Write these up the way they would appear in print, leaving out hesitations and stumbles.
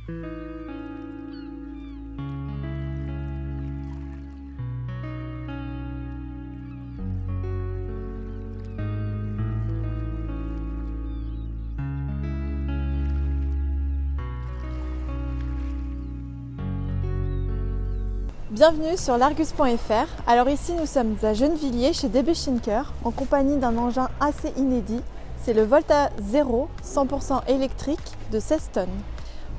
Bienvenue sur l'Argus.fr. Alors ici nous sommes à Gennevilliers chez DB Schinker en compagnie d'un engin assez inédit. C'est le Volta Zero 100% électrique de 16 tonnes.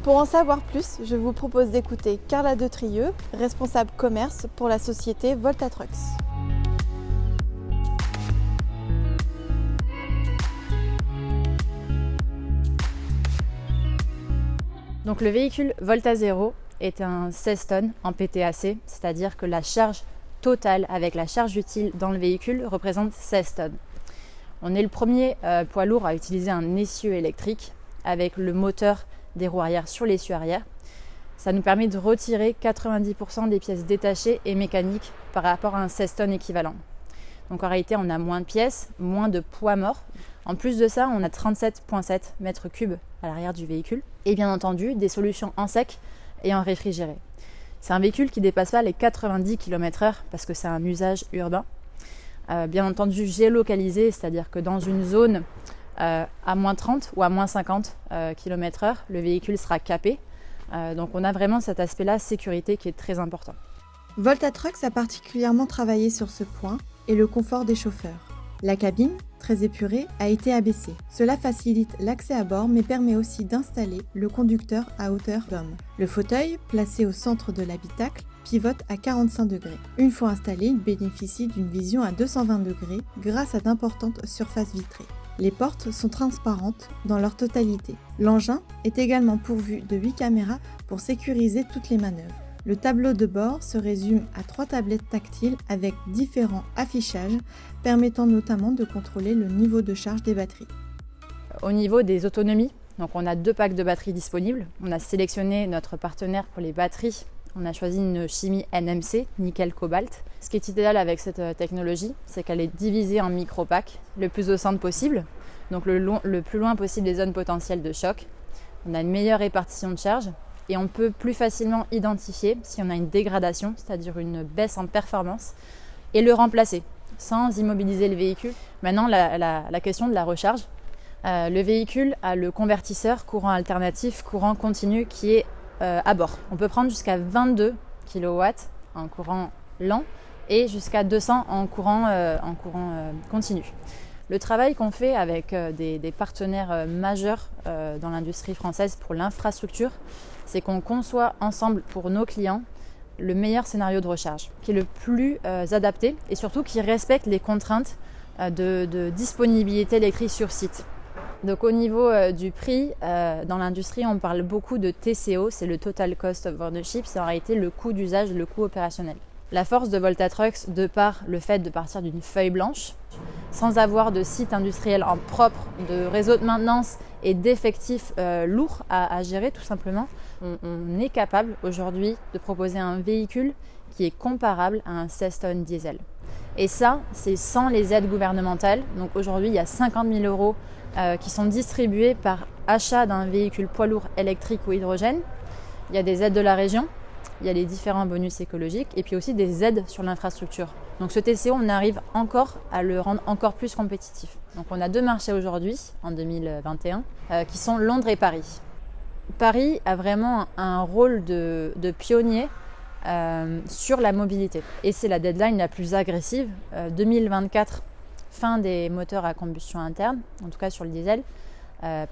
Pour en savoir plus, je vous propose d'écouter Carla Detrieux, responsable commerce pour la société Volta Trucks. Donc le véhicule Volta Zero est un 16 tonnes en PTAC, c'est-à-dire que la charge totale avec la charge utile dans le véhicule représente 16 tonnes. On est le premier poids lourd à utiliser un essieu électrique avec le moteur des roues arrière sur l'essieu arrière. Ça nous permet de retirer 90% des pièces détachées et mécaniques par rapport à un 16 tonnes équivalent. Donc en réalité, on a moins de pièces, moins de poids mort. En plus de ça, on a 37,7 mètres cubes à l'arrière du véhicule et bien entendu des solutions en sec et en réfrigéré. C'est un véhicule qui ne dépasse pas les 90 km/h parce que c'est un usage urbain. Bien entendu géolocalisé, c'est-à-dire que dans une zone à moins 30 ou à moins 50 km/h, le véhicule sera capé. Donc on a vraiment cet aspect-là, sécurité, qui est très important. Volta Trucks a particulièrement travaillé sur ce point et le confort des chauffeurs. La cabine, très épurée, a été abaissée. Cela facilite l'accès à bord mais permet aussi d'installer le conducteur à hauteur d'homme. Le fauteuil, placé au centre de l'habitacle, pivote à 45 degrés. Une fois installé, il bénéficie d'une vision à 220 degrés grâce à d'importantes surfaces vitrées. Les portes sont transparentes dans leur totalité. L'engin est également pourvu de 8 caméras pour sécuriser toutes les manœuvres. Le tableau de bord se résume à 3 tablettes tactiles avec différents affichages permettant notamment de contrôler le niveau de charge des batteries. Au niveau des autonomies, donc on a 2 packs de batteries disponibles. On a sélectionné notre partenaire pour les batteries. On a choisi une chimie NMC, nickel-cobalt. Ce qui est idéal avec cette technologie, c'est qu'elle est divisée en micro-packs le plus au centre possible, donc le plus loin possible des zones potentielles de choc. On a une meilleure répartition de charge et on peut plus facilement identifier si on a une dégradation, c'est-à-dire une baisse en performance, et le remplacer sans immobiliser le véhicule. Maintenant, la question de la recharge. Le véhicule a le convertisseur courant alternatif, courant continu qui est à bord. On peut prendre jusqu'à 22 kW en courant lent et jusqu'à 200 en courant continu. Le travail qu'on fait avec des partenaires majeurs dans l'industrie française pour l'infrastructure, c'est qu'on conçoit ensemble pour nos clients le meilleur scénario de recharge, qui est le plus adapté et surtout qui respecte les contraintes de disponibilité électrique sur site. Donc au niveau du prix, dans l'industrie, on parle beaucoup de TCO, c'est le Total Cost of Ownership, c'est en réalité le coût d'usage, le coût opérationnel. La force de Volta Trucks, de par le fait de partir d'une feuille blanche, sans avoir de site industriel en propre, de réseau de maintenance et d'effectifs lourds à gérer tout simplement, on est capable aujourd'hui de proposer un véhicule qui est comparable à un 16 tonnes diesel. Et ça, c'est sans les aides gouvernementales. Donc aujourd'hui, il y a 50 000 euros qui sont distribués par achat d'un véhicule poids lourd électrique ou hydrogène. Il y a des aides de la région, il y a les différents bonus écologiques et puis aussi des aides sur l'infrastructure. Donc ce TCO, on arrive encore à le rendre encore plus compétitif. Donc on a 2 marchés aujourd'hui, en 2021, qui sont Londres et Paris. Paris a vraiment un rôle de pionnier sur la mobilité. Et c'est la deadline la plus agressive, 2024, fin des moteurs à combustion interne, en tout cas sur le diesel,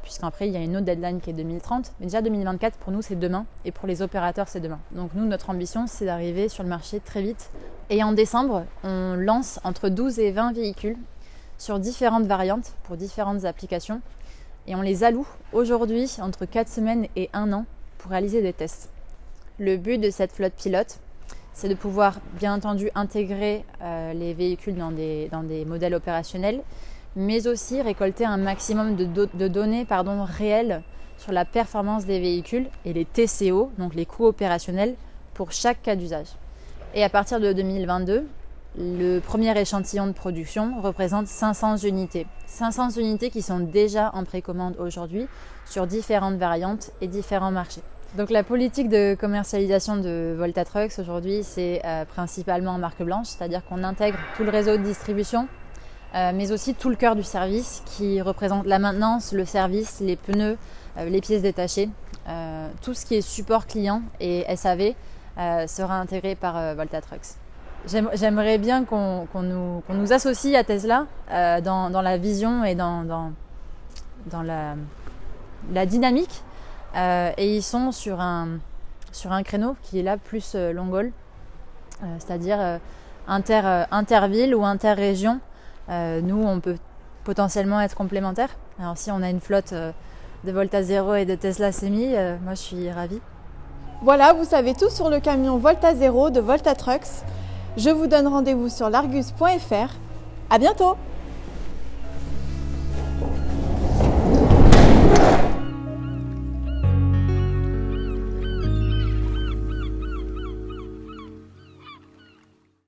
puisqu'après il y a une autre deadline qui est 2030. Mais déjà 2024 pour nous c'est demain et pour les opérateurs c'est demain. Donc nous notre ambition c'est d'arriver sur le marché très vite. Et en décembre on lance entre 12 et 20 véhicules sur différentes variantes pour différentes applications. Et on les alloue aujourd'hui entre 4 semaines et 1 an pour réaliser des tests. Le but de cette flotte pilote, c'est de pouvoir bien entendu intégrer les véhicules dans des modèles opérationnels, mais aussi récolter un maximum de données réelles sur la performance des véhicules et les TCO, donc les coûts opérationnels pour chaque cas d'usage. Et à partir de 2022, le premier échantillon de production représente 500 unités. 500 unités qui sont déjà en précommande aujourd'hui sur différentes variantes et différents marchés. Donc la politique de commercialisation de Volta Trucks aujourd'hui, c'est principalement en marque blanche, c'est-à-dire qu'on intègre tout le réseau de distribution, mais aussi tout le cœur du service qui représente la maintenance, le service, les pneus, les pièces détachées. Tout ce qui est support client et SAV sera intégré par Volta Trucks. J'aimerais bien qu'on nous associe à Tesla dans la vision et dans la dynamique. Et ils sont sur un créneau qui est là plus long haul, c'est-à-dire interville ou interrégion. Nous, on peut potentiellement être complémentaires. Alors si on a une flotte de Volta Zero et de Tesla Semi, moi je suis ravie. Voilà, vous savez tout sur le camion Volta Zero de Volta Trucks. Je vous donne rendez-vous sur largus.fr. À bientôt!